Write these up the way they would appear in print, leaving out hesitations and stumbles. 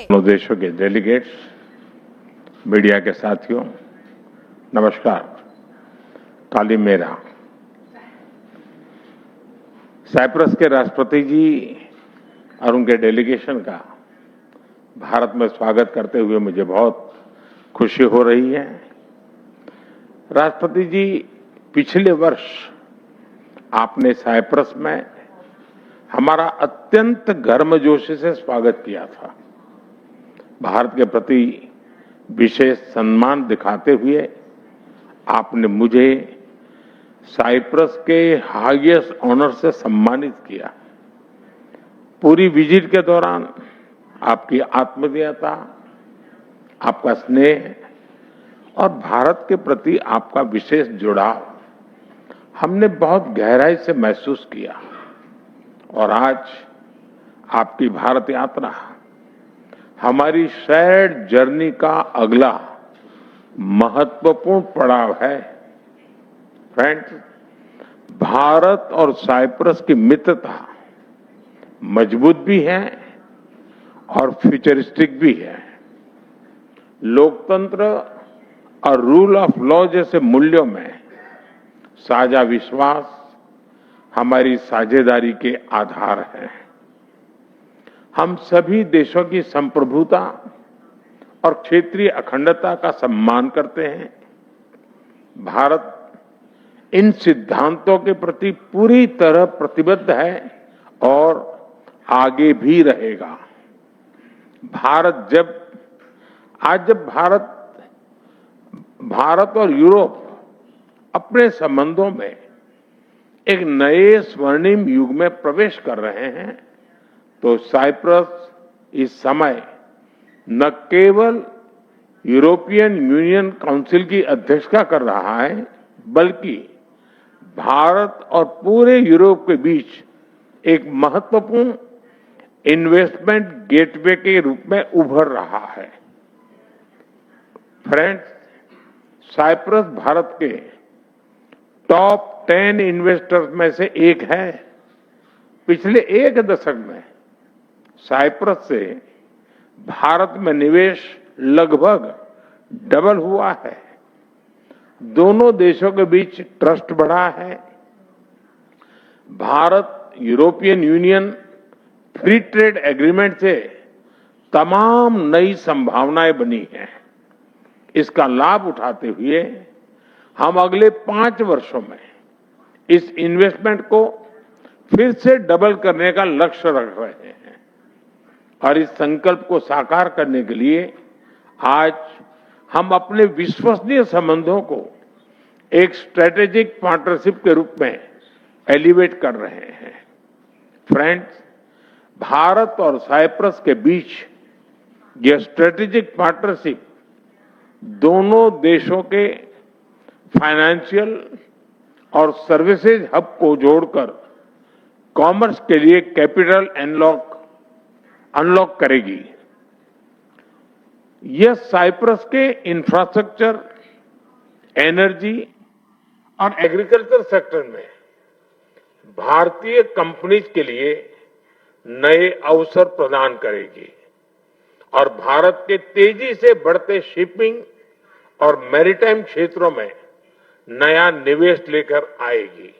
दोनों देशों के डेलीगेट्स, मीडिया के साथियों, नमस्कार। कालीमेरा। साइप्रस के राष्ट्रपति जी और उनके डेलीगेशन का भारत में स्वागत करते हुए मुझे बहुत खुशी हो रही है। राष्ट्रपति जी, पिछले वर्ष आपने साइप्रस में हमारा अत्यंत गर्मजोशी से स्वागत किया था। भारत के प्रति विशेष सम्मान दिखाते हुए आपने मुझे साइप्रस के हाईएस्ट ऑनर से सम्मानित किया। पूरी विजिट के दौरान आपकी आत्मीयता, आपका स्नेह और भारत के प्रति आपका विशेष जुड़ाव हमने बहुत गहराई से महसूस किया। और आज आपकी भारत यात्रा हमारी शेयर्ड जर्नी का अगला महत्वपूर्ण पड़ाव है। फ्रेंड्स, भारत और साइप्रस की मित्रता मजबूत भी है और फ्यूचरिस्टिक भी है। लोकतंत्र और रूल ऑफ लॉ जैसे मूल्यों में साझा विश्वास हमारी साझेदारी के आधार है। हम सभी देशों की संप्रभुता और क्षेत्रीय अखंडता का सम्मान करते हैं। भारत इन सिद्धांतों के प्रति पूरी तरह प्रतिबद्ध है और आगे भी रहेगा। आज जब भारत और यूरोप अपने संबंधों में एक नए स्वर्णिम युग में प्रवेश कर रहे हैं, तो साइप्रस इस समय न केवल यूरोपियन यूनियन काउंसिल की अध्यक्षता कर रहा है, बल्कि भारत और पूरे यूरोप के बीच एक महत्वपूर्ण इन्वेस्टमेंट गेटवे के रूप में उभर रहा है। फ्रेंड्स, साइप्रस भारत के टॉप 10 इन्वेस्टर्स में से एक है। पिछले एक दशक में साइप्रस से भारत में निवेश लगभग डबल हुआ है। दोनों देशों के बीच ट्रस्ट बढ़ा है। Bharat European union free trade agreement से तमाम नई संभावनाएं बनी हैं। इसका लाभ उठाते हुए हम अगले 5 वर्षों में इस इन्वेस्टमेंट को फिर से डबल करने का लक्ष्य रख रहे हैं। और इस संकल्प को साकार करने के लिए आज हम अपने विश्वसनीय संबंधों को एक स्ट्रेटेजिक पार्टनरशिप के रूप में एलिवेट कर रहे हैं। फ्रेंड्स, भारत और साइप्रस के बीच यह स्ट्रेटेजिक पार्टनरशिप दोनों देशों के फाइनेंशियल और सर्विसेज हब को जोड़कर कॉमर्स के लिए कैपिटल अनलॉक करेगी। यह साइप्रस के इंफ्रास्ट्रक्चर, एनर्जी और एग्रीकल्चर सेक्टर में भारतीय कंपनीज के लिए नए अवसर प्रदान करेगी और भारत के तेजी से बढ़ते शिपिंग और मैरीटाइम क्षेत्रों में नया निवेश लेकर आएगी।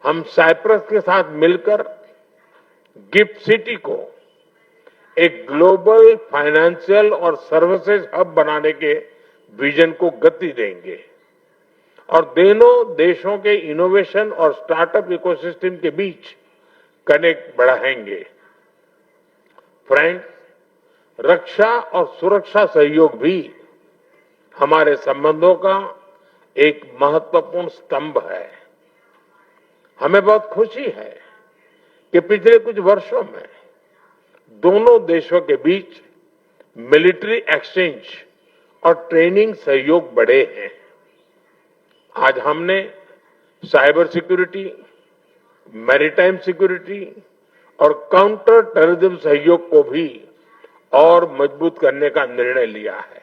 हम साइप्रस के साथ मिलकर गिफ्ट सिटी को एक ग्लोबल फाइनेंशियल और सर्विसेज हब बनाने के विजन को गति देंगे और दोनों देशों के इनोवेशन और स्टार्टअप इकोसिस्टम के बीच कनेक्ट बढ़ाएंगे। फ्रेंड्स, रक्षा और सुरक्षा सहयोग भी हमारे संबंधों का एक महत्वपूर्ण स्तंभ है। हमें बहुत खुशी है कि पिछले कुछ वर्षों में दोनों देशों के बीच मिलिट्री एक्सचेंज और ट्रेनिंग सहयोग बढ़े हैं। आज हमने साइबर सिक्योरिटी, मैरीटाइम सिक्योरिटी और काउंटर टेररिज्म सहयोग को भी और मजबूत करने का निर्णय लिया है।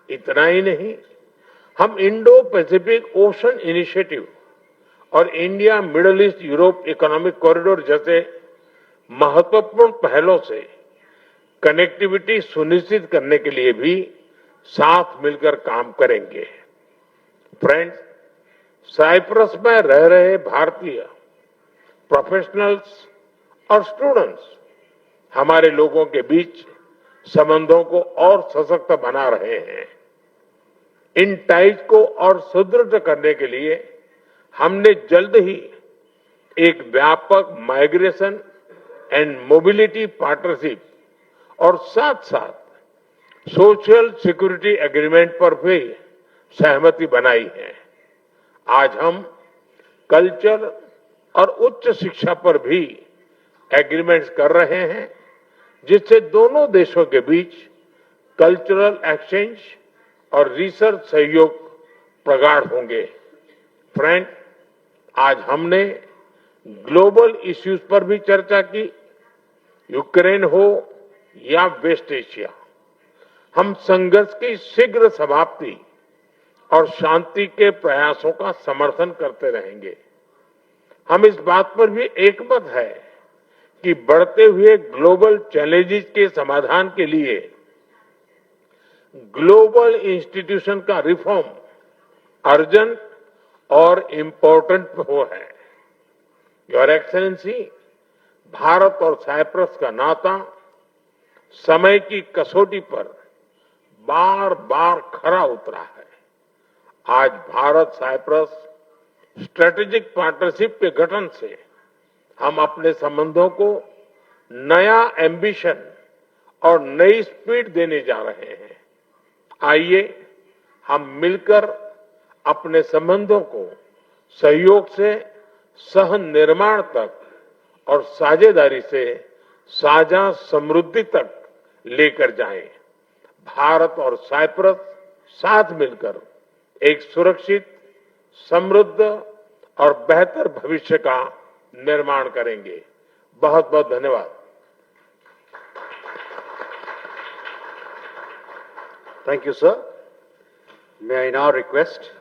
इतना ही नहीं, हम इंडो पैसिफिक ओशन इनिशिएटिव और India middle east Europe economic corridor जैसे महत्वपूर्ण पहलों से कनेक्टिविटी सुनिश्चित करने के लिए भी साथ मिलकर काम करेंगे। फ्रेंड्स, साइप्रस में रह रहे भारतीय प्रोफेशनल्स और स्टूडेंट्स हमारे लोगों के बीच संबंधों को और सशक्त बना रहे हैं। इन टाइज को और सुदृढ़ करने के लिए हमने जल्द ही एक व्यापक माइग्रेशन एंड मोबिलिटी पार्टनरशिप और साथ साथ सोशल सिक्योरिटी एग्रीमेंट पर भी सहमति बनाई है। आज हम कल्चर और उच्च शिक्षा पर भी एग्रीमेंट्स कर रहे हैं, जिससे दोनों देशों के बीच कल्चरल एक्सचेंज और रिसर्च सहयोग प्रगाढ़ होंगे। फ्रेंड, आज हमने ग्लोबल इश्यूज पर भी चर्चा की। यूक्रेन हो या वेस्ट एशिया, हम संघर्ष की शीघ्र समाप्ति और शांति के प्रयासों का समर्थन करते रहेंगे। हम इस बात पर भी एकमत है कि बढ़ते हुए ग्लोबल चैलेंजेस के समाधान के लिए ग्लोबल इंस्टीट्यूशन का रिफॉर्म अर्जेंट और इम्पोर्टेंट हो है। योर एक्सेलेंसी, भारत और साइप्रस का नाता समय की कसौटी पर बार बार खरा उतरा है। आज भारत साइप्रस स्ट्रेटेजिक पार्टनरशिप के गठन से हम अपने संबंधों को नया एम्बिशन और नई स्पीड देने जा रहे हैं। आइए हम मिलकर अपने संबंधों को सहयोग से सह निर्माण तक और साझेदारी से साझा समृद्धि तक लेकर जाएं। भारत और साइप्रस साथ मिलकर एक सुरक्षित, समृद्ध और बेहतर भविष्य का निर्माण करेंगे। बहुत बहुत धन्यवाद। Thank you, sir. May I now request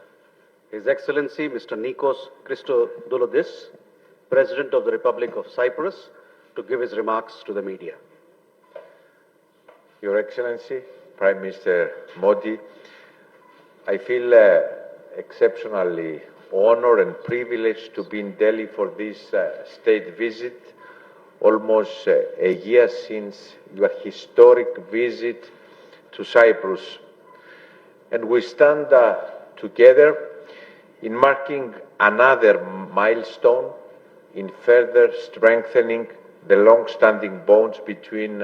His Excellency Mr. Nikos Christodoulidis, President of the Republic of Cyprus, to give his remarks to the media. Your Excellency, Prime Minister Modi, I feel exceptionally honored and privileged to be in Delhi for this state visit, almost a year since your historic visit to Cyprus. And we stand together in marking another milestone in further strengthening the long-standing bonds between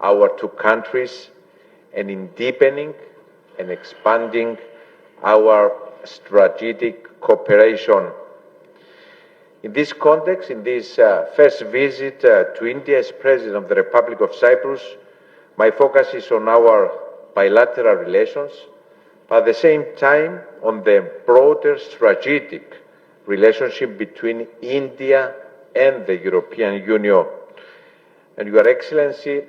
our two countries and in deepening and expanding our strategic cooperation. In this context, in this first visit to India as President of the Republic of Cyprus, my focus is on our bilateral relations, but at the same time on the broader strategic relationship between India and the European Union. And Your Excellency,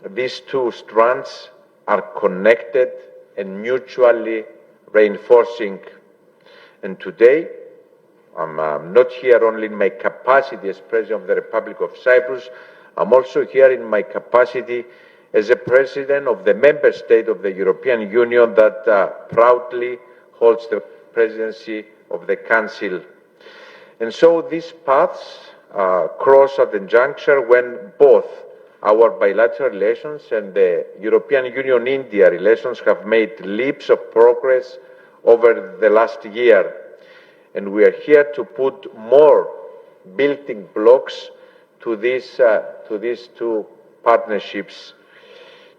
these two strands are connected and mutually reinforcing. And today, I'm not here only in my capacity as President of the Republic of Cyprus, I'm also here in my capacity as a President of the member state of the European Union that proudly holds the presidency of the Council. And so these paths cross at the juncture when both our bilateral relations and the European Union-India relations have made leaps of progress over the last year. And we are here to put more building blocks to these two partnerships.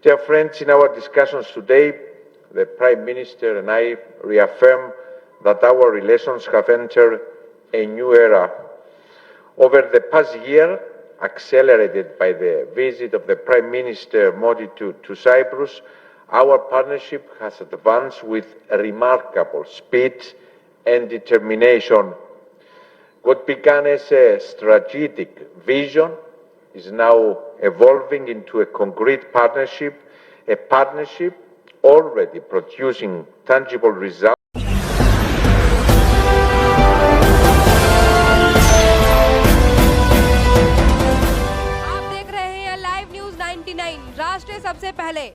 Dear friends, in our discussions today, the Prime Minister and I reaffirm that our relations have entered a new era. Over the past year, accelerated by the visit of the Prime Minister Modi to Cyprus, our partnership has advanced with remarkable speed and determination. What began as a strategic vision is now evolving into a concrete partnership, a partnership already producing tangible results. आप देख रहे हैं live news 9 99 राष्ट्र सबसे पहले।